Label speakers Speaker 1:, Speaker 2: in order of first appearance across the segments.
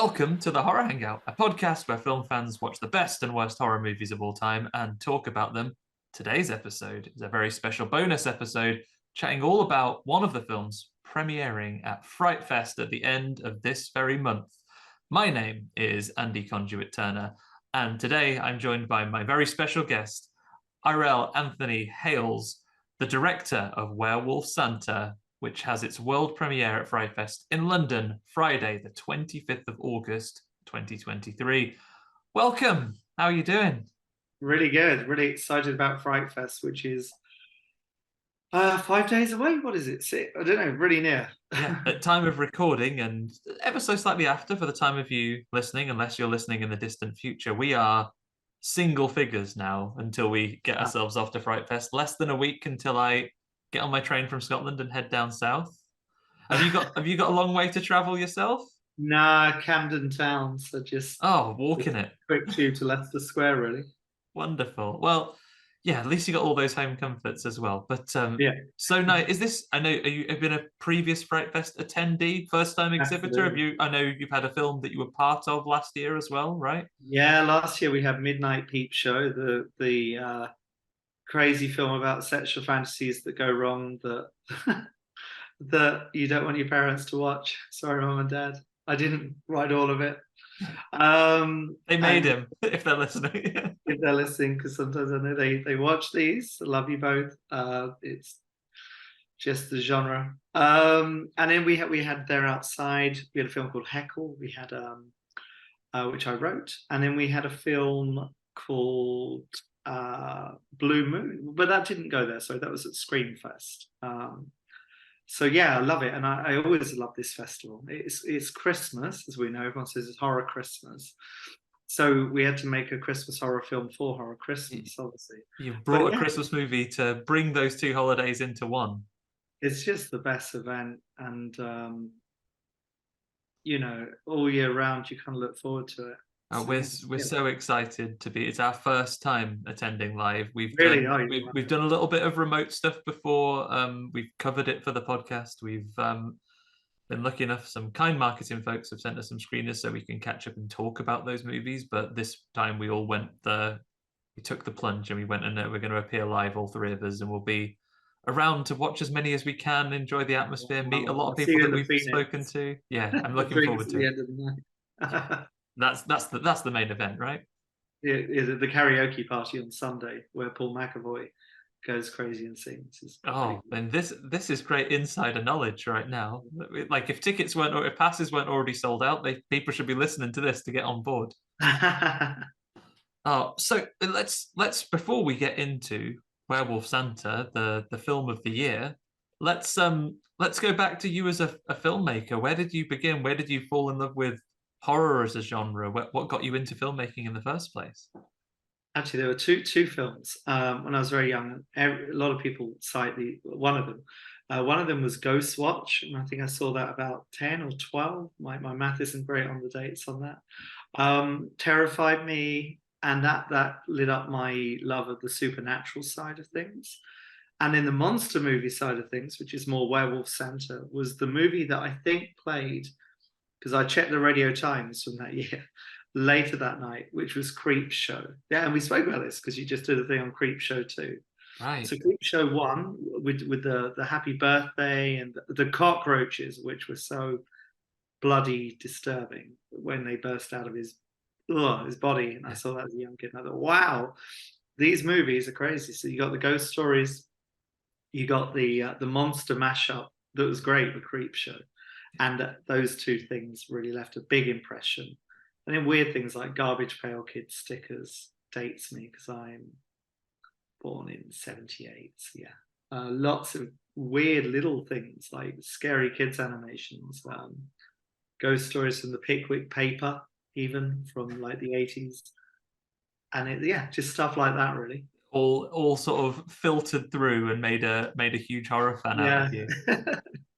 Speaker 1: Welcome to the Horror Hangout, a podcast where film fans watch the best and worst horror movies of all time and talk about them. Today's episode is a very special bonus episode, chatting all about one of the films premiering at FrightFest at the end of this very month. My name is Andy Conduit-Turner, and today I'm joined by my very special guest, Airell Anthony Hayles, the director of Werewolf Santa, which has its world premiere at FrightFest in London, Friday, the 25th of August, 2023. Welcome. How are you doing?
Speaker 2: Really good. Really excited about FrightFest, which is 5 days away. What is it? I don't know. Really near.
Speaker 1: Yeah, at time of recording and ever so slightly after for the time of you listening, unless you're listening in the distant future, we are single figures now until we get ourselves off to FrightFest. Less than a week until I get on my train from Scotland and head down south. Have you got a long way to travel yourself?
Speaker 2: Nah, Camden Town. So just
Speaker 1: walking it.
Speaker 2: Quick tube to Leicester Square, really.
Speaker 1: Wonderful. Well, yeah, at least you got all those home comforts as well. But
Speaker 2: yeah.
Speaker 1: So now, is this? I know have been a previous FrightFest attendee, first time exhibitor.
Speaker 2: Absolutely.
Speaker 1: I know you've had a film that you were part of last year as well, right?
Speaker 2: Yeah, last year we had Midnight Peep Show, the crazy film about sexual fantasies that go wrong that that you don't want your parents to watch. Sorry, mum and dad. I didn't write all of it.
Speaker 1: They made him, if they're listening.
Speaker 2: If they're listening, because sometimes I know they watch these. I love you both. It's just the genre. And then we had There Outside. We had a film called Heckle. We had which I wrote, and then we had a film called Blue Moon, but that didn't go there. So that was at Screamfest. So yeah, I love it, and I always love this festival. It's Christmas, as we know. Everyone says it's horror Christmas, so we had to make a Christmas horror film for horror Christmas. Obviously,
Speaker 1: you've brought a Christmas movie to bring those two holidays into one.
Speaker 2: It's just the best event, and all year round you kind of look forward to it.
Speaker 1: We're so excited to be. It's our first time attending live. We've
Speaker 2: done
Speaker 1: a little bit of remote stuff before. We've covered it for the podcast. We've been lucky enough. Some kind marketing folks have sent us some screeners so we can catch up and talk about those movies. But this time we all we took the plunge and we went, and we're going to appear live, all three of us, and we'll be around to watch as many as we can, enjoy the atmosphere, meet a lot of people that we've spoken to. Yeah, I'm looking forward to it.
Speaker 2: End of the night.
Speaker 1: That's the main event, right?
Speaker 2: Is it the karaoke party on Sunday where Paul McAvoy goes crazy and sings?
Speaker 1: And this is great insider knowledge right now. Like if passes weren't already sold out, people should be listening to this to get on board. So let's before we get into Werewolf Santa, the film of the year, let's go back to you as a filmmaker. Where did you begin? Where did you fall in love with horror as a genre? What got you into filmmaking in the first place?
Speaker 2: Actually, there were two films when I was very young. A lot of people cite one of them. One of them was Ghost Watch, and I think I saw that about 10 or 12. My math isn't great on the dates on that. Terrified me, and that lit up my love of the supernatural side of things. And then the monster movie side of things, which is more Werewolf Santa, was the movie that I think played, because I checked the Radio Times from that year, later that night, which was Creep Show. Yeah, and we spoke about this because you just did a thing on Creep Show too.
Speaker 1: Right.
Speaker 2: So Creep Show 1 with the happy birthday and the cockroaches, which were so bloody disturbing when they burst out of his body. And I saw that as a young kid, and I thought, wow, these movies are crazy. So you got the ghost stories, you got the monster mashup that was great with Creep Show. And those two things really left a big impression. And then weird things like Garbage Pail Kids stickers dates me because I'm born in 78. So yeah, lots of weird little things like scary kids animations, ghost stories from the Pickwick paper, even from like the 80s. And just stuff like that really.
Speaker 1: All sort of filtered through and made a huge horror fan out of you.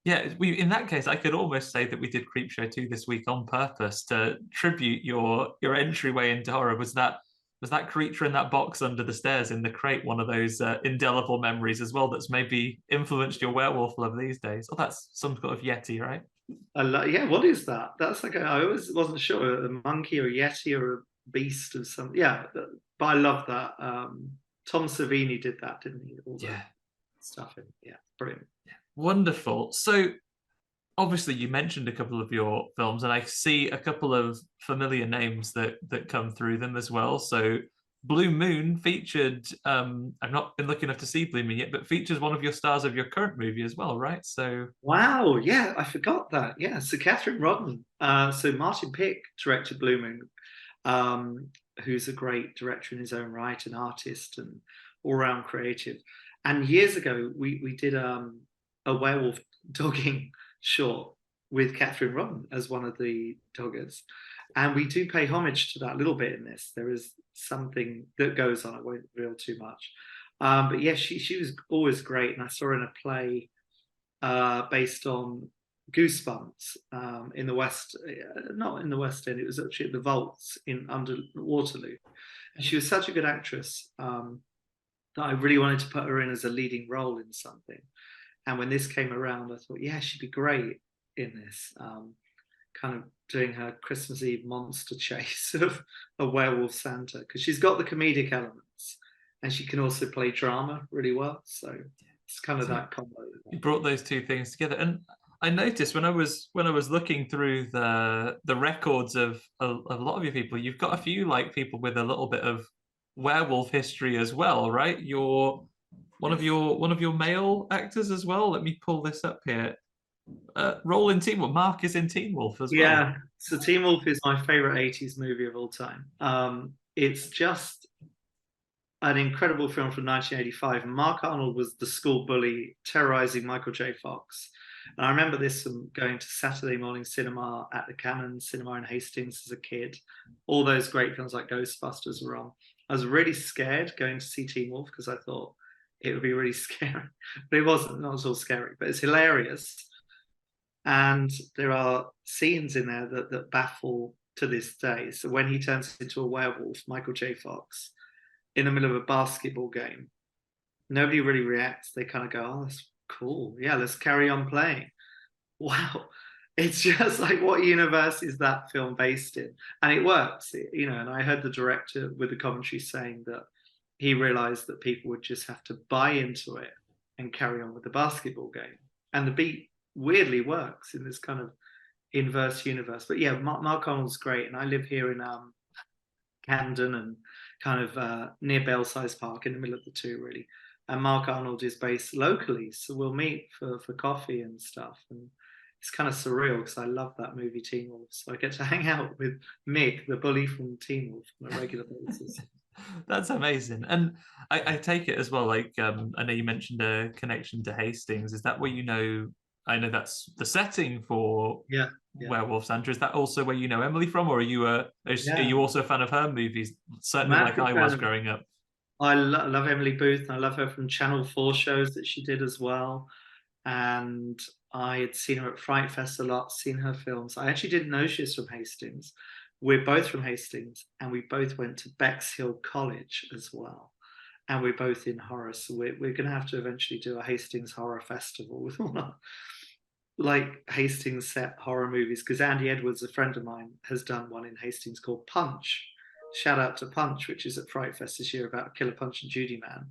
Speaker 1: Yeah, in that case, I could almost say that we did Creepshow 2 this week on purpose to tribute your entryway into horror. Was that creature in that box under the stairs in the crate one of those indelible memories as well that's maybe influenced your werewolf love these days? Oh, that's some sort of Yeti, right?
Speaker 2: Yeah, what is that? That's like I always wasn't sure, a monkey or a yeti or a beast or something. Yeah, but I love that. Tom Savini did that, didn't he? All the
Speaker 1: Yeah,
Speaker 2: stuff in. Yeah, brilliant.
Speaker 1: wonderful. So obviously you mentioned a couple of your films, and I see a couple of familiar names that come through them as well. So Blue Moon featured, I've not been lucky enough to see Blue Moon yet, but features one of your stars of your current movie as well, right? So
Speaker 2: Wow, yeah, I forgot that. Yeah, so Catherine Rodden. So Martin Pick directed Blue Moon, um, who's a great director in his own right, an artist and all-round creative. And years ago, we did a werewolf dogging short with Catherine Rodden as one of the doggers. And we do pay homage to that a little bit in this. There is something that goes on. I won't reveal too much. But yeah, she was always great. And I saw her in a play based on Goosebumps in the West, not in the West End. It was actually at the Vaults in under Waterloo, and she was such a good actress that I really wanted to put her in as a leading role in something. And when this came around, I thought, yeah, she'd be great in this. Kind of doing her Christmas Eve monster chase of a werewolf Santa, because she's got the comedic elements, and she can also play drama really well. So it's kind of
Speaker 1: so
Speaker 2: that combo.
Speaker 1: you brought those two things together, and I noticed when I was looking through the records of a lot of your people, you've got a few like people with a little bit of werewolf history as well, right? You're
Speaker 2: Yes.
Speaker 1: one of your male actors as well. Let me pull this up here. Role in Teen Wolf. Mark is in Teen Wolf as well.
Speaker 2: Yeah, so Teen Wolf is my favorite 80s movie of all time. It's just an incredible film from 1985. Mark Arnold was the school bully terrorizing Michael J. Fox. And I remember this from going to Saturday morning cinema at the Cannon Cinema in Hastings as a kid. All those great films like Ghostbusters were on. I was really scared going to see Teen Wolf because I thought it would be really scary. But it wasn't, not at all scary, but it's hilarious. And there are scenes in there that baffle to this day. So when he turns into a werewolf, Michael J. Fox, in the middle of a basketball game, nobody really reacts. They kind of go, oh, that's cool. Yeah, let's carry on playing. Wow. It's just like, what universe is that film based in? And it works, you know. And I heard the director with the commentary saying that he realized that people would just have to buy into it and carry on with the basketball game. And the beat weirdly works in this kind of inverse universe. But yeah, Mark Arnold's great. And I live here in Camden and kind of near Belsize Park in the middle of the two, really. And Mark Arnold is based locally, so we'll meet for coffee and stuff. And it's kind of surreal because I love that movie Teen Wolf. So I get to hang out with Mick, the bully from Teen Wolf, on a regular basis.
Speaker 1: That's amazing. And I take it as well, like I know you mentioned a connection to Hastings. Is that where you know, I know that's the setting for
Speaker 2: Yeah.
Speaker 1: Werewolf Santa. Is that also where you know Emily from, or are you are
Speaker 2: Yeah.
Speaker 1: you also a fan of her movies? Certainly like
Speaker 2: Massive
Speaker 1: I
Speaker 2: fan
Speaker 1: was
Speaker 2: of,
Speaker 1: growing up.
Speaker 2: I love Emily Booth. And I love her from Channel 4 shows that she did as well. And I had seen her at FrightFest a lot, seen her films. I actually didn't know she was from Hastings. We're both from Hastings, and we both went to Bexhill College as well. And we're both in horror, so we're going to have to eventually do a Hastings horror festival with all our like Hastings set horror movies. Because Andy Edwards, a friend of mine, has done one in Hastings called Punch. Shout out to Punch, which is at FrightFest this year about Killer Punch and Judy Man.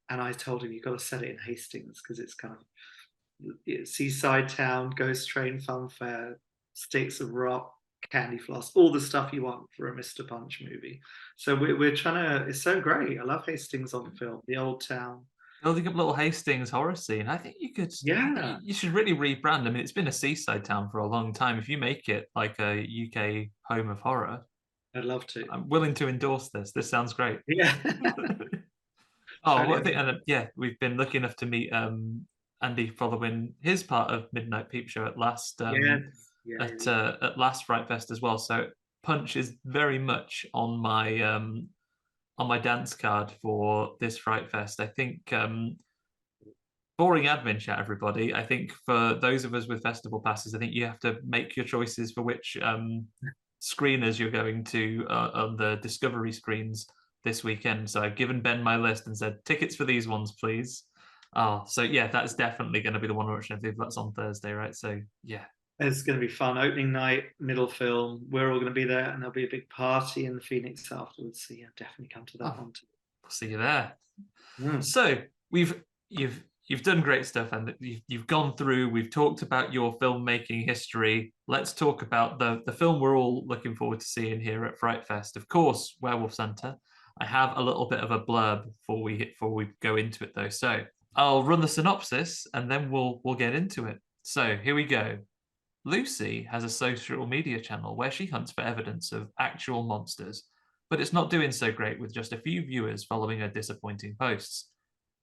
Speaker 2: And I told him, you've got to set it in Hastings because it's kind of seaside town, ghost train, fun fair, sticks of rock, candy floss, all the stuff you want for a Mr. Punch movie. So we're trying to. It's so great. I love Hastings on film, the old town.
Speaker 1: Building up a little Hastings horror scene. I think you could.
Speaker 2: Yeah,
Speaker 1: You should really rebrand. I mean, it's been a seaside town for a long time. If you make it like a UK home of horror,
Speaker 2: I'd love to.
Speaker 1: I'm willing to endorse this. This sounds great.
Speaker 2: Yeah,
Speaker 1: Oh, well, I
Speaker 2: totally.
Speaker 1: think, and yeah, we've been lucky enough to meet Andy following his part of Midnight Peep Show
Speaker 2: Yeah, yeah,
Speaker 1: at last Fright Fest as well. So Punch is very much on my dance card for this Fright Fest. I think boring admin chat, everybody. I think for those of us with festival passes, I think you have to make your choices for which screeners you're going to on the Discovery screens this weekend. So I've given Ben my list and said tickets for these ones, please. Oh, so yeah, that's definitely going to be the one we're watching. I think that's on Thursday, right? So yeah,
Speaker 2: It's going to be fun. Opening night, middle film. We're all going to be there, and there'll be a big party in the Phoenix afterwards. So yeah, definitely come to that one too.
Speaker 1: I'll see you there.
Speaker 2: Mm.
Speaker 1: So you've done great stuff, and you've gone through. We've talked about your filmmaking history. Let's talk about the film we're all looking forward to seeing here at FrightFest. Of course, Werewolf Santa. I have a little bit of a blurb before we go into it, though. So I'll run the synopsis, and then we'll get into it. So here we go. Lucy has a social media channel where she hunts for evidence of actual monsters, but it's not doing so great with just a few viewers following her disappointing posts.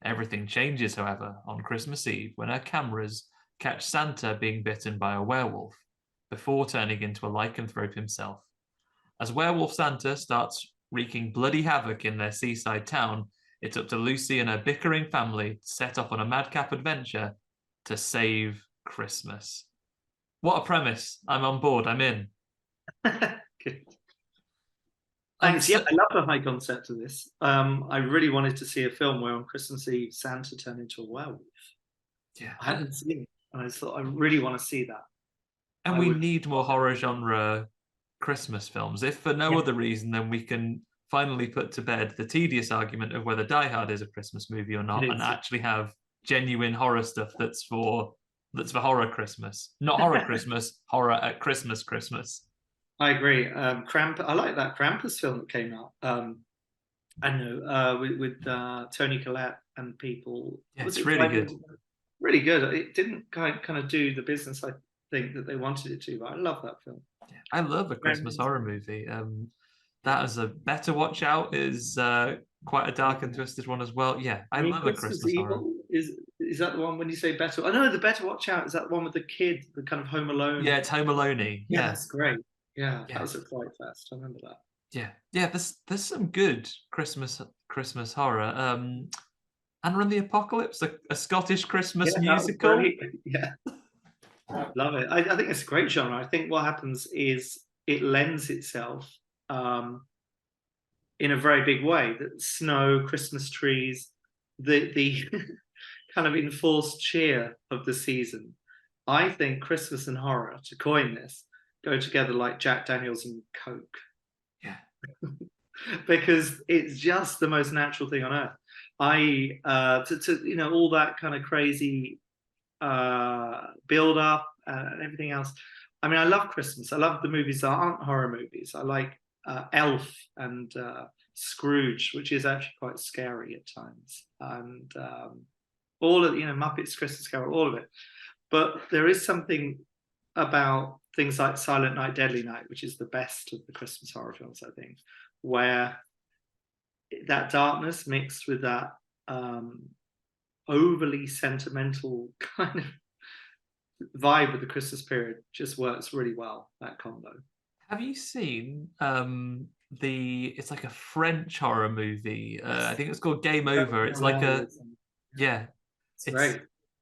Speaker 1: Everything changes, however, on Christmas Eve when her cameras catch Santa being bitten by a werewolf, before turning into a lycanthrope himself. As Werewolf Santa starts wreaking bloody havoc in their seaside town, it's up to Lucy and her bickering family to set off on a madcap adventure to save Christmas. What a premise. I'm on board. I'm in.
Speaker 2: Good. Thanks. Yeah, I love the high concept of this. I really wanted to see a film where on Christmas Eve Santa turned into a werewolf.
Speaker 1: Yeah,
Speaker 2: I haven't seen it, and I thought I really want to see that.
Speaker 1: and we need more horror genre Christmas films, if for no other reason than we can finally put to bed the tedious argument of whether Die Hard is a Christmas movie or not, and actually have genuine horror stuff that's for horror Christmas, not horror Christmas, horror at Christmas.
Speaker 2: I agree. I like that Krampus film that came out. I know with Tony Collette and people.
Speaker 1: Yeah, it's really good.
Speaker 2: Really good. It didn't kind of do the business I think that they wanted it to, but I love that film.
Speaker 1: Yeah, I love a Christmas horror movie. That as a Better Watch Out is quite a dark and twisted one as well. Yeah, I love a Christmas horror.
Speaker 2: Is that the one when you say Better? I know the Better Watch Out. Is that the one with the kid, the kind of Home Alone?
Speaker 1: Yeah, it's Home Alone-y.
Speaker 2: Yeah, that's great. Yeah, that was at FrightFest. I remember that.
Speaker 1: Yeah. There's some good Christmas horror. And Run the Apocalypse, a Scottish Christmas musical.
Speaker 2: Yeah, love it. I think it's a great genre. I think what happens is it lends itself in a very big way. That snow, Christmas trees, the kind of enforced cheer of the season. I think Christmas and horror, to coin this, go together like Jack Daniels and Coke.
Speaker 1: Yeah.
Speaker 2: Because it's just the most natural thing on earth. All that kind of crazy build up and everything else. I mean, I love Christmas. I love the movies that aren't horror movies. I like Elf and Scrooge, which is actually quite scary at times, and all of Muppets Christmas Carol, all of it. But there is something about things like Silent Night, Deadly Night, which is the best of the Christmas horror films, I think, where that darkness mixed with that overly sentimental kind of vibe of the Christmas period just works really well, that combo.
Speaker 1: Have you seen it's like a French horror movie? I think it's called Game Over. It's like it's
Speaker 2: great.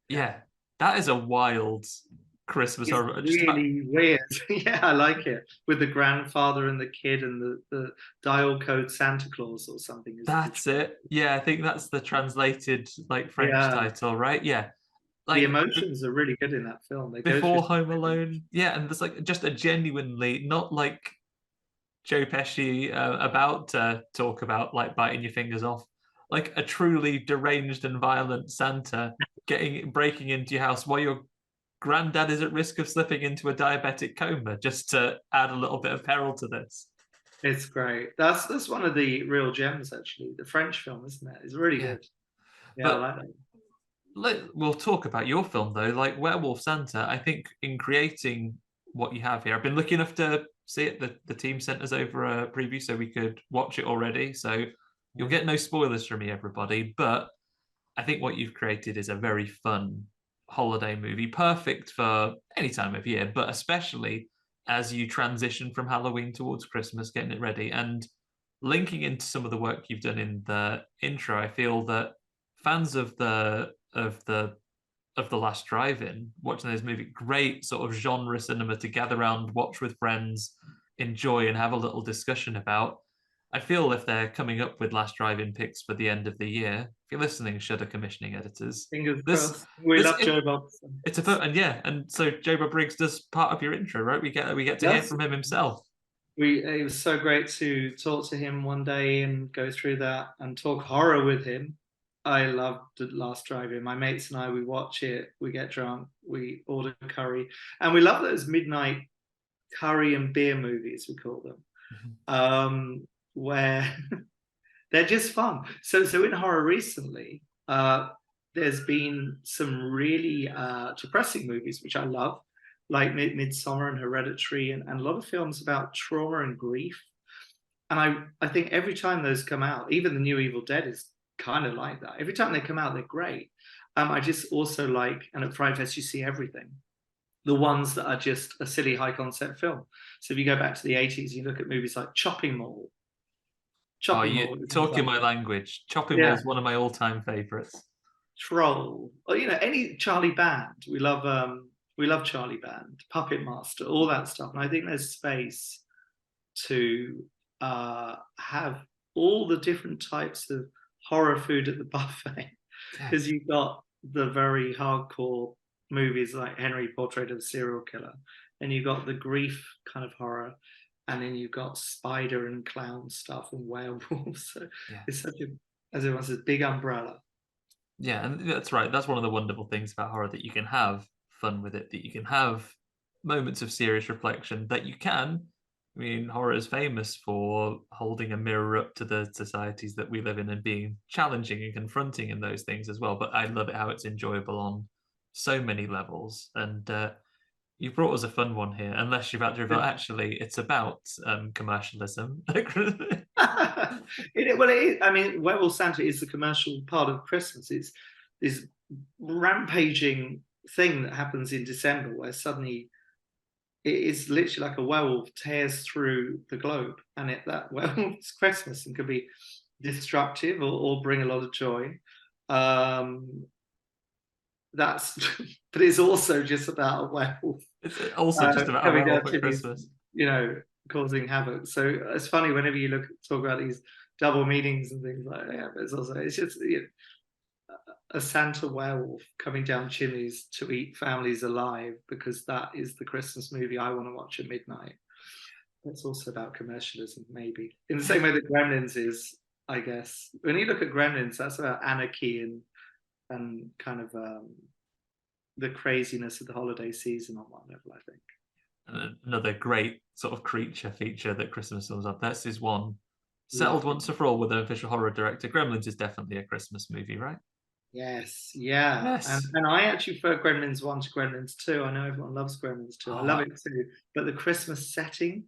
Speaker 1: Yeah, that is a wild Christmas horror.
Speaker 2: Really weird. Yeah, I like it. With the grandfather and the kid and the dial code Santa Claus or something.
Speaker 1: That's it. Yeah, I think that's the translated French title, right? Yeah.
Speaker 2: The emotions are really good in that film.
Speaker 1: Before Home Alone. Yeah, and there's just a genuinely, not like Joe Pesci about to talk about biting your fingers off, like a truly deranged and violent Santa breaking into your house while your granddad is at risk of slipping into a diabetic coma, just to add a little bit of peril to this.
Speaker 2: It's great. That's one of the real gems, actually. The French film, isn't it? It's really good. Yeah, I like that.
Speaker 1: We'll talk about your film, though. Like Werewolf Santa, I think in creating what you have here, I've been lucky enough to see it. The team sent us over a preview so we could watch it already. So you'll get no spoilers from me, everybody. But I think what you've created is a very fun holiday movie, perfect for any time of year, but especially as you transition from Halloween towards Christmas, getting it ready. And linking into some of the work you've done in the intro, I feel that fans of the Last Drive-In, watching this movie, great sort of genre cinema to gather around, watch with friends, enjoy, and have a little discussion about. I feel if they're coming up with last drive-in picks for the end of the year, if you're listening, Shudder commissioning editors,
Speaker 2: Fingers
Speaker 1: this
Speaker 2: crossed. We
Speaker 1: this
Speaker 2: love Joe Bob.
Speaker 1: it's a and yeah, and so Joe Bob Briggs does part of your intro, right? We get to hear
Speaker 2: Yes.
Speaker 1: from him himself.
Speaker 2: It was so great to talk to him one day and go through that and talk horror with him. I loved the Last Drive-In. My mates and I, we watch it, we get drunk, we order curry, and we love those midnight curry and beer movies, we call them, where they're just fun. So in horror recently, there's been some really depressing movies, which I love, like Midsommar and Hereditary, and a lot of films about trauma and grief. And I think every time those come out, even the new Evil Dead is kind of like that. Every time they come out, they're great. I just also like, and at FrightFest you see everything. The ones that are just a silly high concept film. So if you go back to the 80s, you look at movies like Chopping Mall.
Speaker 1: You're talking my language. Chopping Mall is one of my all-time favorites.
Speaker 2: Troll, or any Charlie Band. We love Charlie Band, Puppet Master, all that stuff. And I think there's space to have all the different types of horror food at the buffet, because you've got the very hardcore movies like Henry, Portrait of a Serial Killer, and you've got the grief kind of horror, and then you've got spider and clown stuff and werewolves. So it's such a, as everyone says, big umbrella.
Speaker 1: Yeah, and that's right. That's one of the wonderful things about horror, that you can have fun with it, that you can have moments of serious reflection, that you can. I mean, horror is famous for holding a mirror up to the societies that we live in and being challenging and confronting in those things as well. But I love it how it's enjoyable on so many levels. And you brought us a fun one here, unless you've had to reveal, actually, it's about commercialism.
Speaker 2: Well, it is. I mean, Werewolf Santa is the commercial part of Christmas. It's this rampaging thing that happens in December where suddenly it is literally like a werewolf tears through the globe, and that werewolf's Christmas and can be destructive or bring a lot of joy. But it's also just about a werewolf.
Speaker 1: It's also just about a werewolf at Christmas.
Speaker 2: Causing havoc. So it's funny whenever you talk about these double meanings and things like that. But it's just a Santa werewolf coming down chimneys to eat families alive, because that is the Christmas movie I want to watch at midnight. It's also about commercialism, maybe in the same way that Gremlins is, I guess. When you look at Gremlins, that's about anarchy and kind of the craziness of the holiday season on one level, I think.
Speaker 1: And another great sort of creature feature that Christmas films have. This is one settled once and for all with an official horror director. Gremlins is definitely a Christmas movie, right?
Speaker 2: Yes, yeah. Yes. And I actually prefer Gremlins 1 to Gremlins 2. I know everyone loves Gremlins 2. I love it too. But the Christmas setting,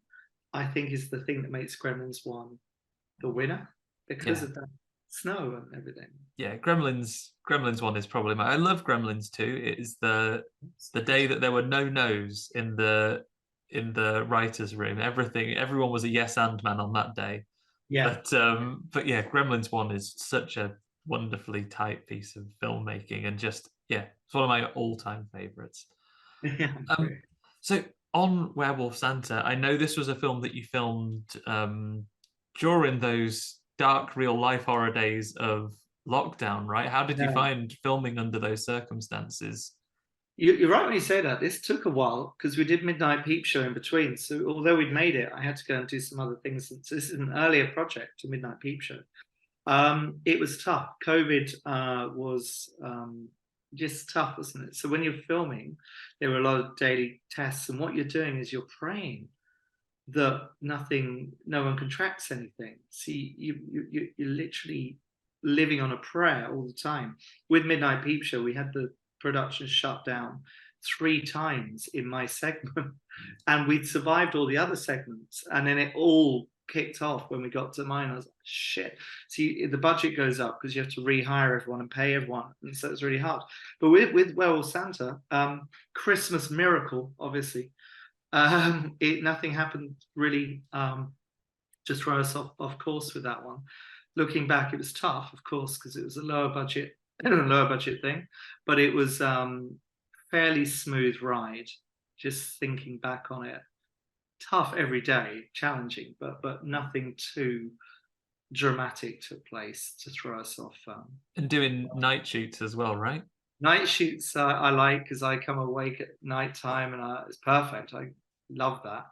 Speaker 2: I think, is the thing that makes Gremlins 1 the winner, because of that snow and everything.
Speaker 1: Yeah, Gremlins 1 is probably I love Gremlins 2. It is the day that there were no no's in the writers' room. Everyone was a yes and man on that day.
Speaker 2: Yeah.
Speaker 1: But yeah, Gremlins 1 is such a wonderfully tight piece of filmmaking, and just it's one of my all-time favorites. So on Werewolf Santa, I know this was a film that you filmed during those dark real life horror days of lockdown, right? How did you find filming under those circumstances?
Speaker 2: You're right when you say that. This took a while because we did Midnight Peep Show in between. So although we'd made it, I had to go and do some other things. So this is an earlier project to Midnight Peep Show. It was tough. COVID was just tough, wasn't it? So when you're filming, there were a lot of daily tests, and what you're doing is you're praying that no one contracts anything. See, you're literally living on a prayer all the time. With Midnight Peep Show, we had the production shut down 3 times in my segment, and we'd survived all the other segments, and then it all kicked off when we got to mine. I was like, shit. See, the budget goes up because you have to rehire everyone and pay everyone, and so it's really hard. But with Werewolf Santa, Christmas miracle, obviously. Nothing happened really to throw us off course with that one. Looking back, it was tough, of course, because it was a lower budget thing, but it was fairly smooth ride. Just thinking back on it, tough every day, challenging, but nothing too dramatic took place to throw us off.
Speaker 1: And doing night shoots as well, right?
Speaker 2: Night shoots I like because I come awake at night time and it's perfect. I love that.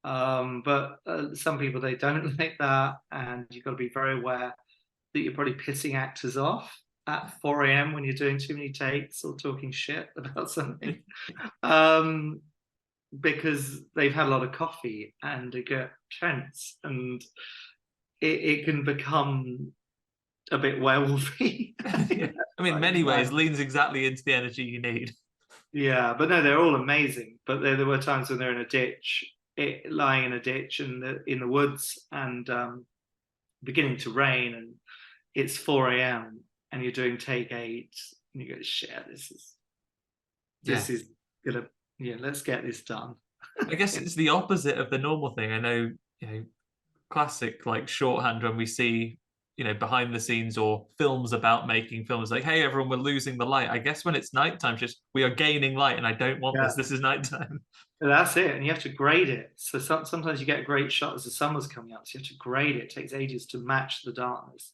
Speaker 2: But some people, they don't like that, and you've got to be very aware that you're probably pissing actors off at 4 a.m. when you're doing too many takes or talking shit about something. Because they've had a lot of coffee and they get tense, and it can become a bit werewolfy.
Speaker 1: Yeah. I mean, in many ways, leans exactly into the energy you need.
Speaker 2: Yeah, but no, they're all amazing. But there were times when they're in a ditch, lying in a ditch in the woods, and beginning to rain, and it's 4 a.m. and you're doing take 8, and you go, shit, this is gonna, let's get this done.
Speaker 1: I guess it's the opposite of the normal thing. I know, classic like shorthand when we see, behind the scenes or films about making films, like, hey, everyone, we're losing the light. I guess when it's nighttime, just we are gaining light, and I don't want this. This is nighttime.
Speaker 2: That's it, and you have to grade it. So sometimes you get a great shot as the sun was coming up, so you have to grade it. It takes ages to match the darkness.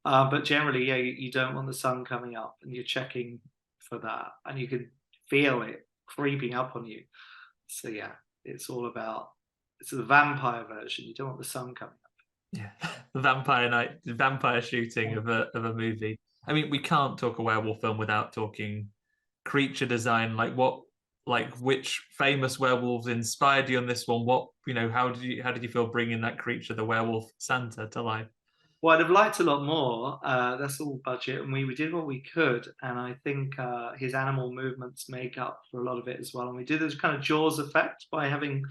Speaker 2: But generally, you don't want the sun coming up, and you're checking for that, and you can feel it creeping up on you. So yeah, it's all about, it's the vampire version. You don't want the sun coming up.
Speaker 1: Yeah, the vampire shooting of a movie. I mean, we can't talk a werewolf film without talking creature design. Which famous werewolves inspired you on this one? How did you feel bringing that creature, the werewolf Santa, to life?
Speaker 2: Well, I'd have liked a lot more. That's all budget, and we did what we could, and I think his animal movements make up for a lot of it as well. And we did this kind of Jaws effect by having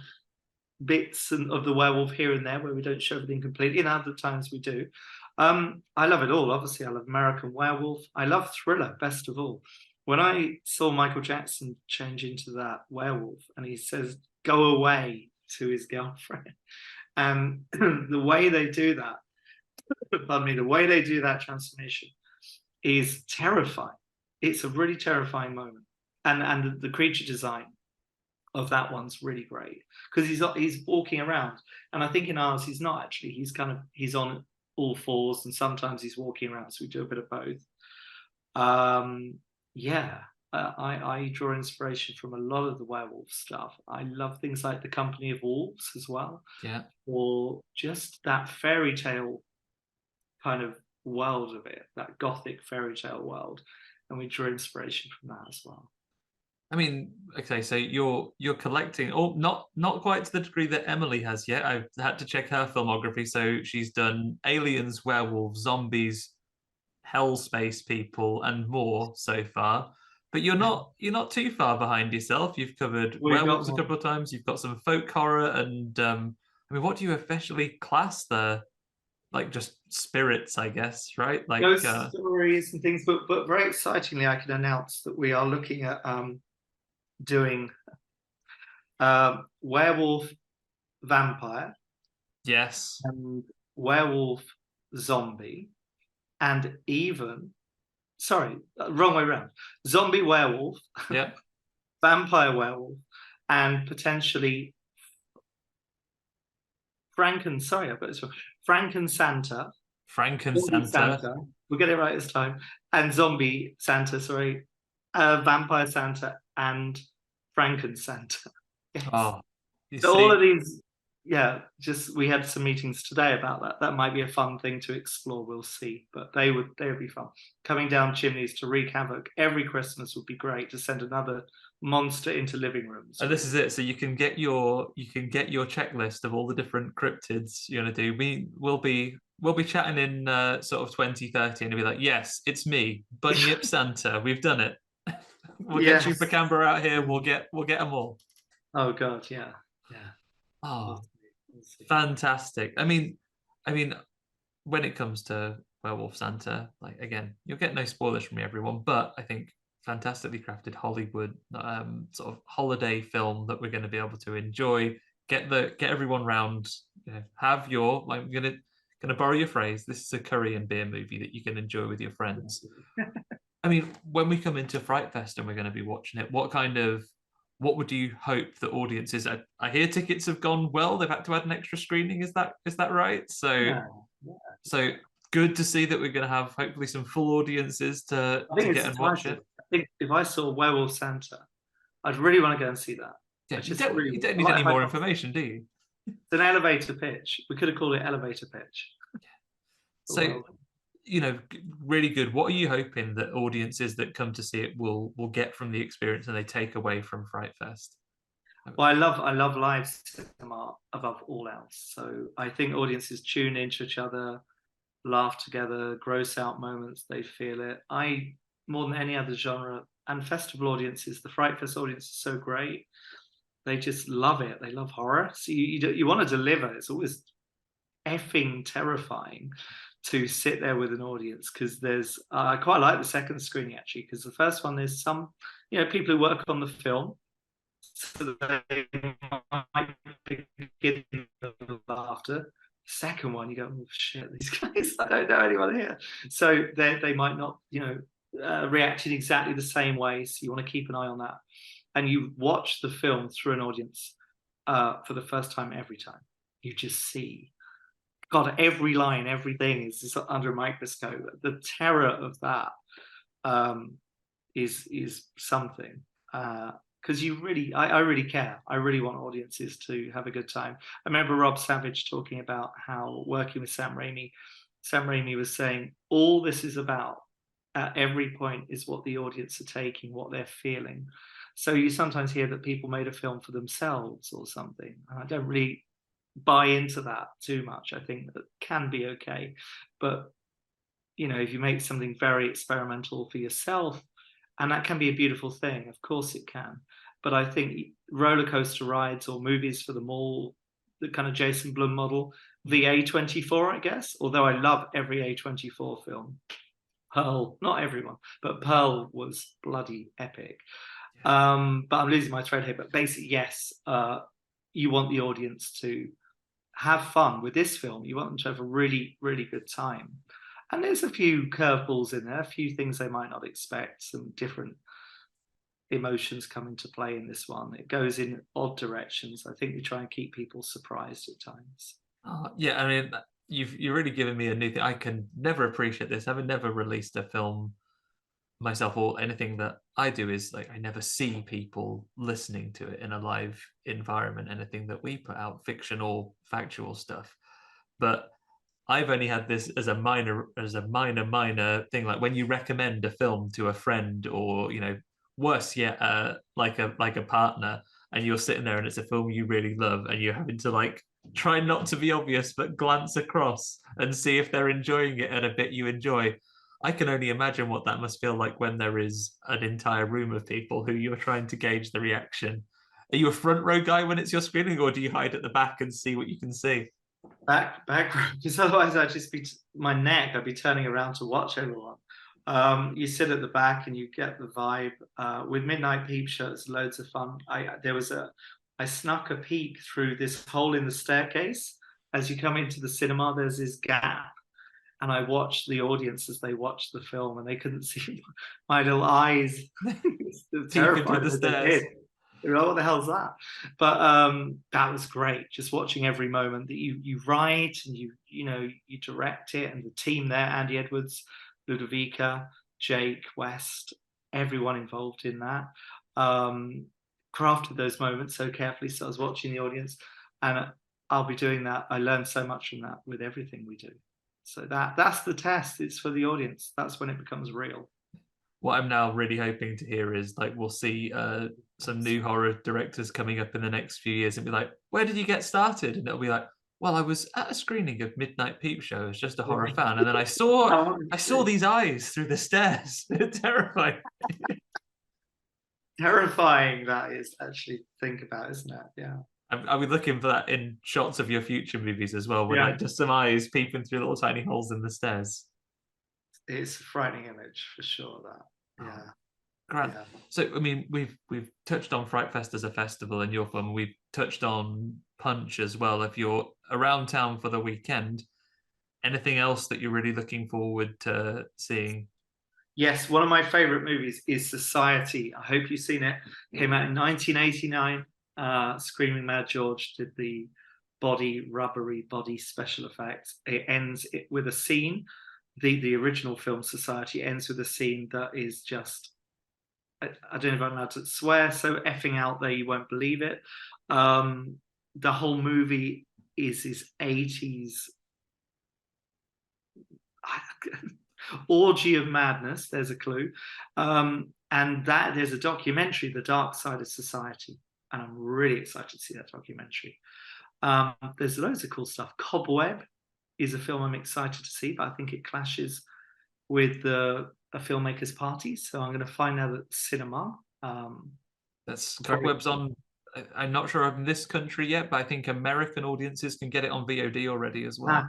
Speaker 2: bits of the werewolf here and there where we don't show everything completely, and other times we do. I love it all. Obviously, I love American Werewolf. I love Thriller best of all. When I saw Michael Jackson change into that werewolf, and he says "go away" to his girlfriend, and the way they do that, pardon me, the way they do that transformation is terrifying. It's a really terrifying moment, and the creature design of that one's really great because he's walking around, and I think in ours he's not actually. He's on all fours, and sometimes he's walking around. So we do a bit of both. I draw inspiration from a lot of the werewolf stuff. I love things like the Company of Wolves as well.
Speaker 1: Yeah.
Speaker 2: Or just that fairy tale kind of world of it, that gothic fairy tale world, and we draw inspiration from that as well.
Speaker 1: I mean, okay, so you're collecting, not quite to the degree that Emily has yet. I've had to check her filmography. So she's done aliens, werewolves, zombies, hell space people, and more so far. But you're not too far behind yourself. You've covered werewolves a couple of times. You've got some folk horror, and I mean, what do you officially class there? Like just spirits, I guess, right? Like
Speaker 2: ghost stories and things. But very excitingly, I can announce that we are looking at doing werewolf vampire,
Speaker 1: yes,
Speaker 2: and werewolf zombie, and even wrong way around, zombie werewolf,
Speaker 1: yeah,
Speaker 2: vampire werewolf, and potentially Franken Santa. We'll get it right this time. And zombie Santa, vampire Santa and Franken Santa. Yes.
Speaker 1: Oh,
Speaker 2: so all of these, we had some meetings today about that. That might be a fun thing to explore. We'll see, but they would be fun. Coming down chimneys to wreak havoc every Christmas would be great. To send another monster into living rooms.
Speaker 1: And this is it. So you can get your checklist of all the different cryptids you're gonna do. We'll be chatting in sort of 2030, and it'll be like, yes, it's me, Bunyip Santa. We've done it. We'll get Chupacabra out here. We'll get them all.
Speaker 2: Oh God, yeah.
Speaker 1: Oh, we'll see. Fantastic. I mean, when it comes to Werewolf Santa, like, again, you'll get no spoilers from me, everyone. But I think fantastically crafted Hollywood sort of holiday film that we're going to be able to enjoy. Get everyone round. Have your, like, I'm gonna borrow your phrase. This is a curry and beer movie that you can enjoy with your friends. I mean, when we come into FrightFest and we're going to be watching it, what would you hope the audiences? I hear tickets have gone well. They've had to add an extra screening. Is that right? So So good to see that we're going to have hopefully some full audiences to
Speaker 2: I think
Speaker 1: get
Speaker 2: it's
Speaker 1: and watch
Speaker 2: exciting.
Speaker 1: it.
Speaker 2: I think if I saw Werewolf Santa, I'd really want to go and see that.
Speaker 1: Yeah,
Speaker 2: I
Speaker 1: you
Speaker 2: just really
Speaker 1: you don't
Speaker 2: I
Speaker 1: need
Speaker 2: like
Speaker 1: any more
Speaker 2: hypothesis.
Speaker 1: information, do you?
Speaker 2: It's an elevator pitch. We could have called it elevator pitch.
Speaker 1: So, really good. What are you hoping that audiences that come to see it will get from the experience and they take away from Fright Fest?
Speaker 2: Well, I love live cinema above all else. So I think audiences tune into each other, laugh together, gross out moments, they feel it. I more than any other genre and festival audiences, the Fright Fest audience is so great. They just love it. They love horror. So you want to deliver. It's always effing terrifying to sit there with an audience because there's I quite like the second screening actually because the first one there's some people who work on the film, so they might begin the laughter. Second one, you go, oh shit, these guys, I don't know anyone here, so they might not react in exactly the same way. So you want to keep an eye on that, and you watch the film through an audience for the first time every time. You just see God, every line, everything is just under a microscope. The terror of that is something because I really care. I really want audiences to have a good time. I remember Rob Savage talking about how working with Sam Raimi was saying all this is about at every point is what the audience are taking, what they're feeling. So you sometimes hear that people made a film for themselves or something, and I don't really buy into that too much. I think that can be okay, but if you make something very experimental for yourself, and that can be a beautiful thing, of course it can. But I think roller coaster rides or movies for the mall, the kind of Jason Blum model, the A24, I guess. Although I love every A24 film, Pearl, not everyone, but Pearl was bloody epic. But I'm losing my thread here. But basically, yes, you want the audience to have fun with this film. You want them to have a really, really good time. And there's a few curveballs in there, a few things they might not expect, some different emotions come into play in this one. It goes in odd directions. I think we try and keep people surprised at times.
Speaker 1: Yeah, I mean, you're really giving me a new thing. I can never appreciate this. I've never released a film myself, or anything that I do is like I never see people listening to it in a live environment, anything that we put out, fiction or factual stuff. But I've only had this as a minor thing, like when you recommend a film to a friend, or worse yet, like a partner, and you're sitting there and it's a film you really love and you're having to like try not to be obvious but glance across and see if they're enjoying it at a bit you enjoy. I can only imagine what that must feel like when there is an entire room of people who you're trying to gauge the reaction. Are you a front row guy when it's your screening, or do you hide at the back and see what you can see?
Speaker 2: Back, because otherwise I'd just be my neck. I'd be turning around to watch everyone. You sit at the back and you get the vibe. With Midnight Peep Show, it's loads of fun. I snuck a peek through this hole in the staircase. As you come into the cinema, there's this gap, and I watched the audience as they watched the film, and they couldn't see my little eyes. Terrified
Speaker 1: the stairs.
Speaker 2: What the hell's that? But that was great. Just watching every moment that you write and you direct it, and the team there, Andy Edwards, Ludovica, Jake, West, everyone involved in that, crafted those moments so carefully. So I was watching the audience, and I'll be doing that. I learned so much from that with everything we do. So that's the test. It's for the audience. That's when it becomes real.
Speaker 1: What I'm now really hoping to hear is like we'll see some new horror directors coming up in the next few years and be like, where did you get started? And it'll be like, well, I was at a screening of Midnight Peep Show as just a horror fan, and then I saw these eyes through the stairs. Terrifying.
Speaker 2: Terrifying that is actually think about, isn't it? Yeah.
Speaker 1: I'll be looking for that in shots of your future movies as well, with like just some eyes peeping through little tiny holes in the stairs.
Speaker 2: It's a frightening image for sure. That, yeah.
Speaker 1: Grant. Yeah. So I mean, we've touched on Fright Fest as a festival in your film. We've touched on Punch as well. If you're around town for the weekend, anything else that you're really looking forward to seeing?
Speaker 2: Yes, one of my favorite movies is Society. I hope you've seen it. It came out in 1989. Screaming Mad George did the rubbery body special effects. It ends with a scene. The original film Society ends with a scene that is just, I don't know if I'm allowed to swear, so effing out there you won't believe it. The whole movie is this 80s orgy of madness. There's a clue. And that there's a documentary, The Dark Side of Society, and I'm really excited to see that documentary. There's loads of cool stuff. Cobweb is a film I'm excited to see, but I think it clashes with a filmmaker's party, so I'm going to find out at the cinema.
Speaker 1: That's Cobweb's on. I'm not sure of this country yet, but I think American audiences can get it on VOD already as well.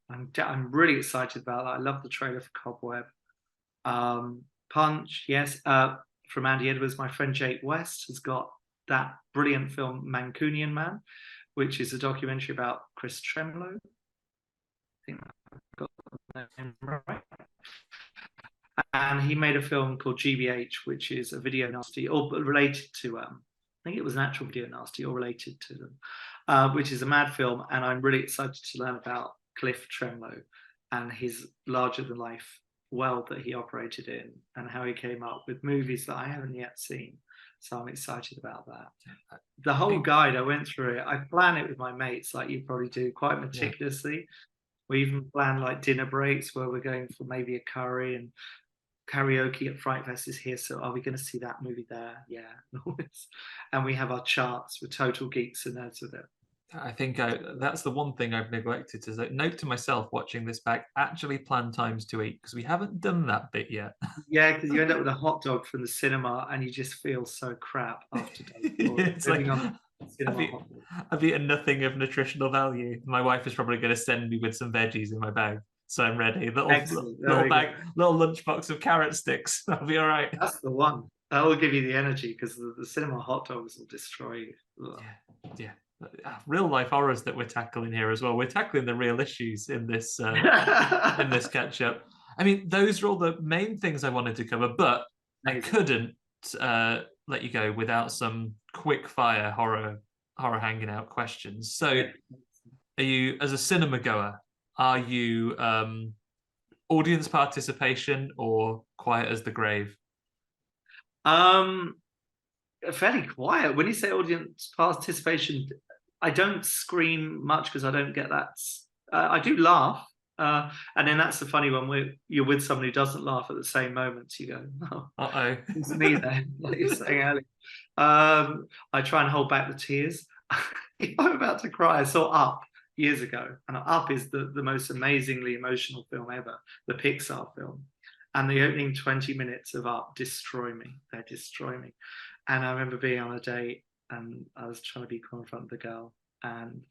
Speaker 2: I'm really excited about that. I love the trailer for Cobweb. Punch, yes. From Andy Edwards, my friend Jake West has got that brilliant film Mancunian Man, which is a documentary about Chris Tremlow. I think I've got the name right. And he made a film called GBH, which is a video nasty, or related to, I think it was an actual video nasty, or related to them, which is a mad film. And I'm really excited to learn about Cliff Tremlow and his larger-than-life world that he operated in, and how he came up with movies that I haven't yet seen. So I'm excited about that. The whole guide, I went through it. I plan it with my mates, like you probably do, quite meticulously. Yeah. We even plan like dinner breaks where we're going for maybe a curry, and karaoke at FrightFest is here. So are we going to see that movie there? Yeah. And we have our charts. We're total geeks and nerds with it.
Speaker 1: I think that's the one thing I've neglected, is note to myself watching this back, actually plan times to eat, because we haven't done that bit yet.
Speaker 2: Yeah, because you end up with a hot dog from the cinema and you just feel so crap after
Speaker 1: It's like, I've eaten nothing of nutritional value. My wife is probably going to send me with some veggies in my bag, so I'm ready. Little lunchbox of carrot sticks. That'll be all right.
Speaker 2: That's the one. That will give you the energy, because the cinema hot dogs will destroy you. Ugh.
Speaker 1: Yeah. Real life horrors that we're tackling here as well. We're tackling the real issues in this in this catch up. I mean, those are all the main things I wanted to cover, but I couldn't let you go without some quick fire horror hanging out questions. So, are you, as a cinema goer, are you audience participation or quiet as the grave?
Speaker 2: Fairly quiet. When you say audience participation, I don't scream much because I don't get that. I do laugh, and then that's the funny one where you're with someone who doesn't laugh at the same moment. You go, "Oh, it's me then," like you're saying earlier. I try and hold back the tears. If I'm about to cry, I saw Up years ago, and Up is the most amazingly emotional film ever, the Pixar film. And the opening 20 minutes of Up destroy me. They destroy me. And I remember being on a date and I was trying to be cool in front of the girl, and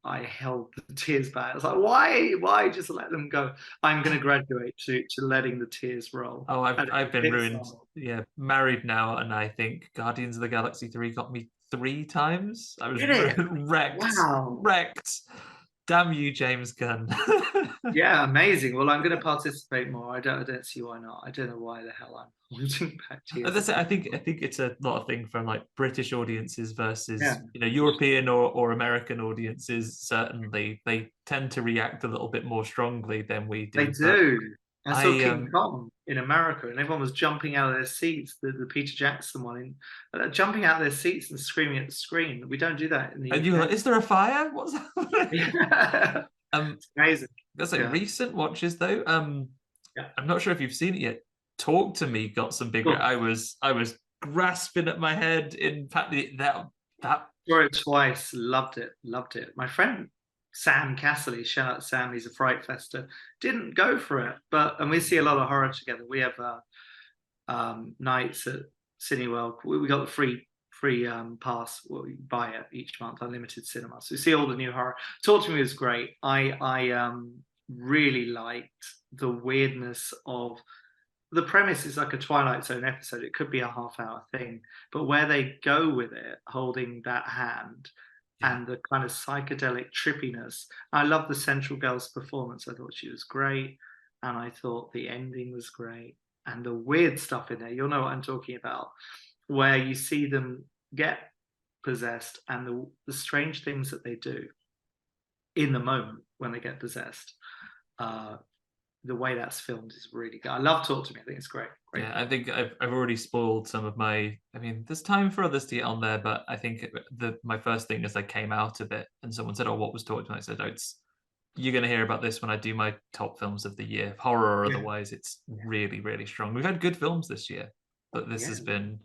Speaker 2: I held the tears back. I was like, why just let them go? I'm going to graduate to letting the tears roll.
Speaker 1: Oh, I've been ruined. Yeah, married now, and I think Guardians of the Galaxy 3 got me 3 times. I was wrecked. Wow. Wrecked. Damn you, James Gunn.
Speaker 2: Yeah, amazing. Well, I'm going to participate more. I don't see why not. I don't know why the hell I'm holding back tears.
Speaker 1: I think it's a lot of thing from like British audiences versus European or American audiences. Certainly, they tend to react a little bit more strongly than we do.
Speaker 2: They do. I saw King Kong in America, and everyone was jumping out of their seats. The Peter Jackson one, jumping out of their seats and screaming at the screen. We don't do that in the UK.
Speaker 1: And you were like, "Is there a fire? What's happening?"
Speaker 2: It's amazing.
Speaker 1: That's like recent watches though. I'm not sure if you've seen it yet. Talk to Me got some bigger. I was grasping at my head in fact that
Speaker 2: saw it twice. Loved it. My friend Sam Casserly, shout out Sam, he's a FrightFester, didn't go for it, and we see a lot of horror together. We have nights at Cineworld. We got the free pass. Well, we buy it each month, unlimited cinema. So we see all the new horror. Talk to Me was great. I really liked the weirdness of the premise. Is like a Twilight Zone episode. It could be a half-hour thing, but where they go with it, holding that hand. And the kind of psychedelic trippiness. I love the central girl's performance. I thought she was great. And I thought the ending was great. And the weird stuff in there, you'll know what I'm talking about, where you see them get possessed and the strange things that they do. in the moment when they get possessed. The way that's filmed is really good. I love Talk to Me. I think it's great.
Speaker 1: Yeah, I think I've already spoiled some of my. I mean, there's time for others to get on there, but I think my first thing is I came out of it and someone said, "Oh, what was Talk to Me?" I said, "Oh, you're going to hear about this when I do my top films of the year, horror or otherwise. It's really, really strong. We've had good films this year, but this has been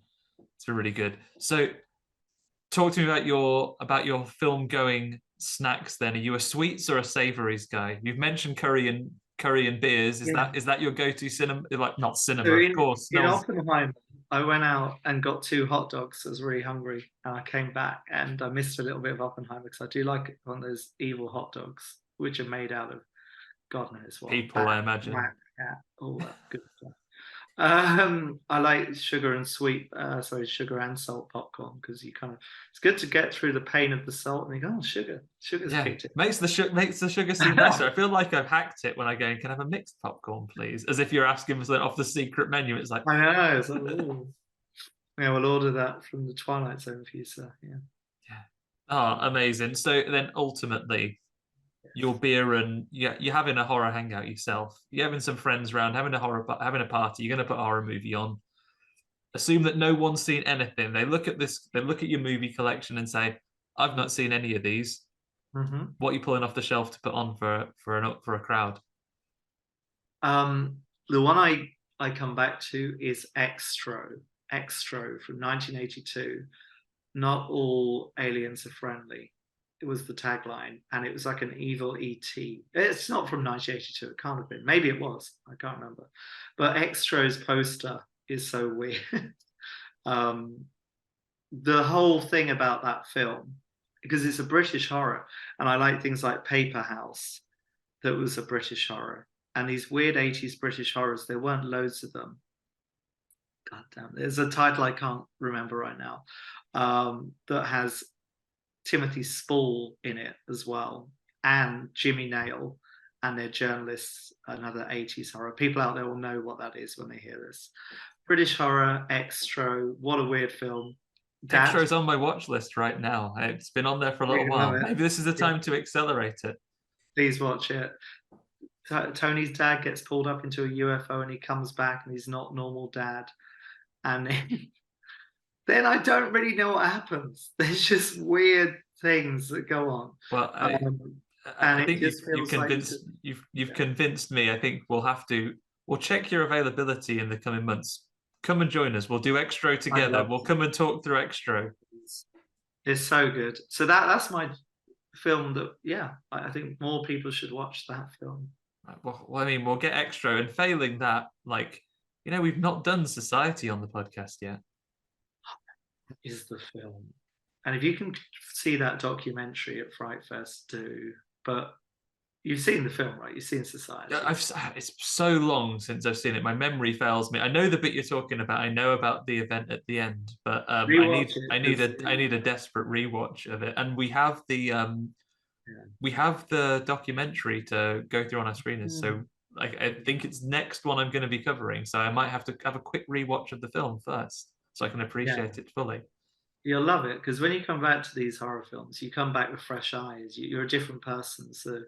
Speaker 1: really good." So, talk to me about your film going snacks. Then, are you a sweets or a savories guy? You've mentioned curry and beers. Is that your go-to cinema? Like not cinema,
Speaker 2: So
Speaker 1: of course.
Speaker 2: in
Speaker 1: No one's...
Speaker 2: Oppenheimer, I went out and got 2 hot dogs. I was really hungry, and I came back and I missed a little bit of Oppenheimer because I do like one of those evil hot dogs, which are made out of God knows what.
Speaker 1: People, I imagine.
Speaker 2: Cat, all that good stuff. I like sugar and sugar and salt popcorn because it's good to get through the pain of the salt and you go, oh, sugar's kicked in.
Speaker 1: Makes the sugar seem nicer. I feel like I've hacked it when I go, can I have a mixed popcorn, please? As if you're asking for something off the secret menu. It's like,
Speaker 2: I know. It's like, ooh. Yeah, we'll order that from the Twilight Zone for you, sir. Yeah.
Speaker 1: Oh, amazing. So then ultimately, your beer and you're having a horror hangout yourself. You're having some friends around, having a party. You're going to put a horror movie on. Assume that no one's seen anything. They look at your movie collection and say, "I've not seen any of these."
Speaker 2: Mm-hmm.
Speaker 1: What are you pulling off the shelf to put on for a crowd?
Speaker 2: The one I come back to is Extro from 1982. Not all aliens are friendly. It was the tagline, and it was like an evil ET. It's not from 1982. It can't have been. Maybe it was. I can't remember. But Extro's poster is so weird. The whole thing about that film, because it's a British horror, and I like things like Paper House, that was a British horror, and these weird 80s British horrors, there weren't loads of them. God damn, there's a title I can't remember right now, that has Timothy Spall in it as well, and Jimmy Nail, and they're journalists, another 80s horror. People out there will know what that is when they hear this. British horror, Extro, what a weird film.
Speaker 1: Extra is on my watch list right now. It's been on there for a little while. Maybe this is the time to accelerate it.
Speaker 2: Please watch it. Tony's dad gets pulled up into a UFO and he comes back and he's not normal dad. And then I don't really know what happens. There's just weird things that go on.
Speaker 1: Well, I think you've convinced me. I think we'll check your availability in the coming months. Come and join us. We'll do Extra together. We'll come and talk through Extra.
Speaker 2: It's so good. So that's my film that, I think more people should watch that film.
Speaker 1: Well, I mean, we'll get Extra, and failing that, we've not done Society on the podcast yet.
Speaker 2: Is the film. And if you can see that documentary at FrightFest, do. But you've seen the film, right? You've seen Society.
Speaker 1: It's so long since I've seen it. My memory fails me. I know the bit you're talking about. I know about the event at the end, but I need a desperate rewatch of it. And we have the documentary to go through on our screeners. So I think it's next one I'm going to be covering. So I might have to have a quick rewatch of the film first, so I can appreciate it fully.
Speaker 2: You'll love it, because when you come back to these horror films, you come back with fresh eyes. You're a different person. So,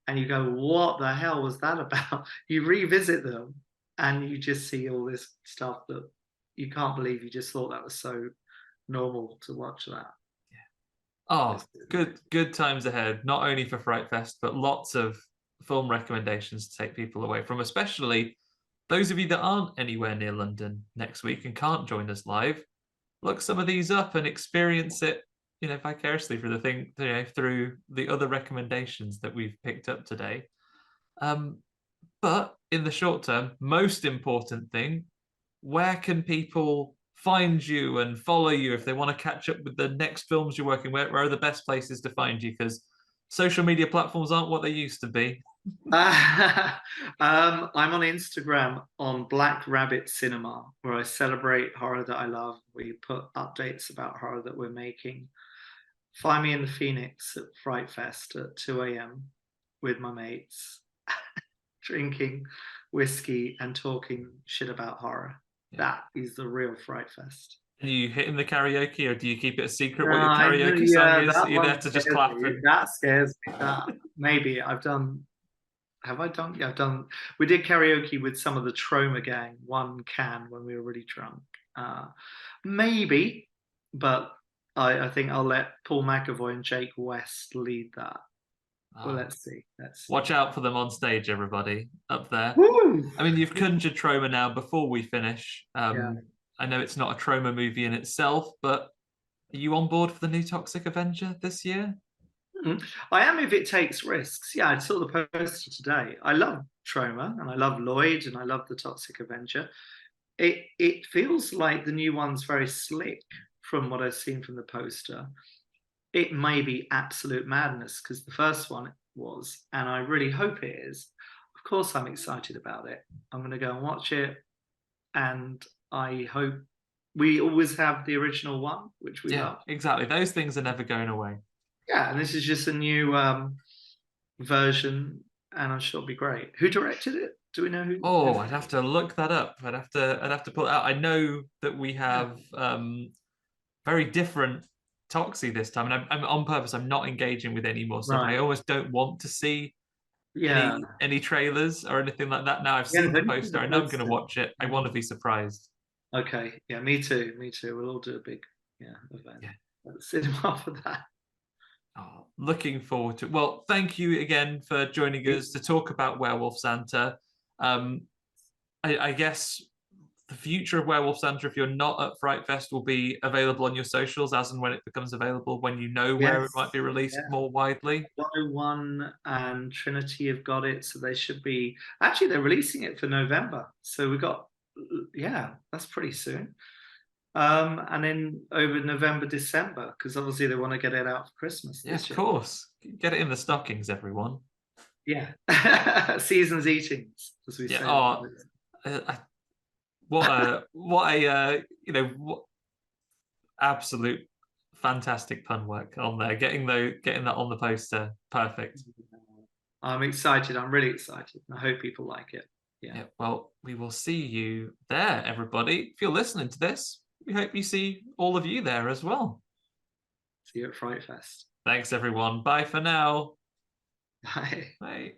Speaker 2: and you go, what the hell was that about? You revisit them and you just see all this stuff that you can't believe you just thought that was so normal to watch that.
Speaker 1: Oh, good times ahead, not only for FrightFest, but lots of film recommendations to take people away from, especially those of you that aren't anywhere near London next week and can't join us live. Look some of these up and experience it, vicariously through through the other recommendations that we've picked up today. But in the short term, most important thing, where can people find you and follow you if they want to catch up with the next films you're working with? Where are the best places to find you? Because social media platforms aren't what they used to be.
Speaker 2: I'm on Instagram on Black Rabbit Cinema, where I celebrate horror that I love. We put updates about horror that we're making. Find me in the Phoenix at FrightFest at 2 a.m. with my mates, drinking whiskey and talking shit about horror. Yeah. That is the real FrightFest.
Speaker 1: Are you hitting the karaoke, or do you keep it a secret
Speaker 2: No,
Speaker 1: what your karaoke song
Speaker 2: yeah,
Speaker 1: is? Are
Speaker 2: that
Speaker 1: you there
Speaker 2: one
Speaker 1: to just
Speaker 2: scares
Speaker 1: clap
Speaker 2: me.
Speaker 1: and
Speaker 2: That scares me. That maybe I've done. Have I done? Yeah, I've done. We did karaoke with some of the Troma gang, one can when we were really drunk. Uh, Maybe, but I think I'll let Paul McAvoy and Jake West lead that. Well,
Speaker 1: oh,
Speaker 2: let's see. Let's see.
Speaker 1: watch out for them on stage, everybody up there.
Speaker 2: Woo!
Speaker 1: I mean, you've conjured Troma now. Before we finish,
Speaker 2: Yeah.
Speaker 1: I know it's not a Troma movie in itself, but are you on board for the new Toxic Avenger this year?
Speaker 2: I am if it takes risks. Yeah, I saw the poster today. I love Troma and I love Lloyd and I love the Toxic Avenger. It feels like the new one's very slick from what I've seen from the poster. It may be absolute madness because the first one was, and I really hope it is. Of course, I'm excited about it. I'm going to go and watch it, and I hope we always have the original one, which we
Speaker 1: Yeah,
Speaker 2: love.
Speaker 1: exactly. Those things are never going away.
Speaker 2: Yeah, and this is just a new version, and I'm sure it'll be great. Who directed it? Do we know who?
Speaker 1: Oh, I'd have to look that up. I'd have to pull it out. I know that we
Speaker 2: Yeah.
Speaker 1: have very different Toxie this time, and I'm on purpose. I'm not engaging with any more stuff. I
Speaker 2: Right.
Speaker 1: almost don't want to see
Speaker 2: Yeah.
Speaker 1: any trailers or anything like that. Now I've
Speaker 2: Yeah,
Speaker 1: seen
Speaker 2: I've
Speaker 1: the
Speaker 2: only seen
Speaker 1: poster.
Speaker 2: the
Speaker 1: I know I'm going to
Speaker 2: poster.
Speaker 1: watch it. I want to be surprised.
Speaker 2: Okay. Yeah, me too. Me too. We'll all do a big event
Speaker 1: Yeah.
Speaker 2: at the cinema for that.
Speaker 1: Oh, looking forward to it. Well, thank you again for joining us to talk about Werewolf Santa. Um, I guess the future of Werewolf Santa, if you're not at FrightFest, will be available on your socials as and when it becomes available, when you know where it might
Speaker 2: Yes.
Speaker 1: be released
Speaker 2: Yeah.
Speaker 1: more widely.
Speaker 2: 101 and Trinity have got it, so they should be. Actually, they're releasing it for November, so we got. Yeah, that's pretty soon. And then over November, December, because obviously they want to get it out for Christmas
Speaker 1: Yeah, of
Speaker 2: this year.
Speaker 1: course. Get it in the stockings, everyone.
Speaker 2: Yeah, season's eatings, as we
Speaker 1: Yeah.
Speaker 2: say.
Speaker 1: Oh, what a what absolute fantastic pun work on there. Getting that on the poster, perfect.
Speaker 2: I'm excited. I'm really excited. I hope people like it. Yeah.
Speaker 1: Yeah, well, we will see you there, everybody. If you're listening to this, we hope you see all of you there as well.
Speaker 2: See you at Fright Fest.
Speaker 1: Thanks, everyone. Bye for now.
Speaker 2: Bye.
Speaker 1: Bye.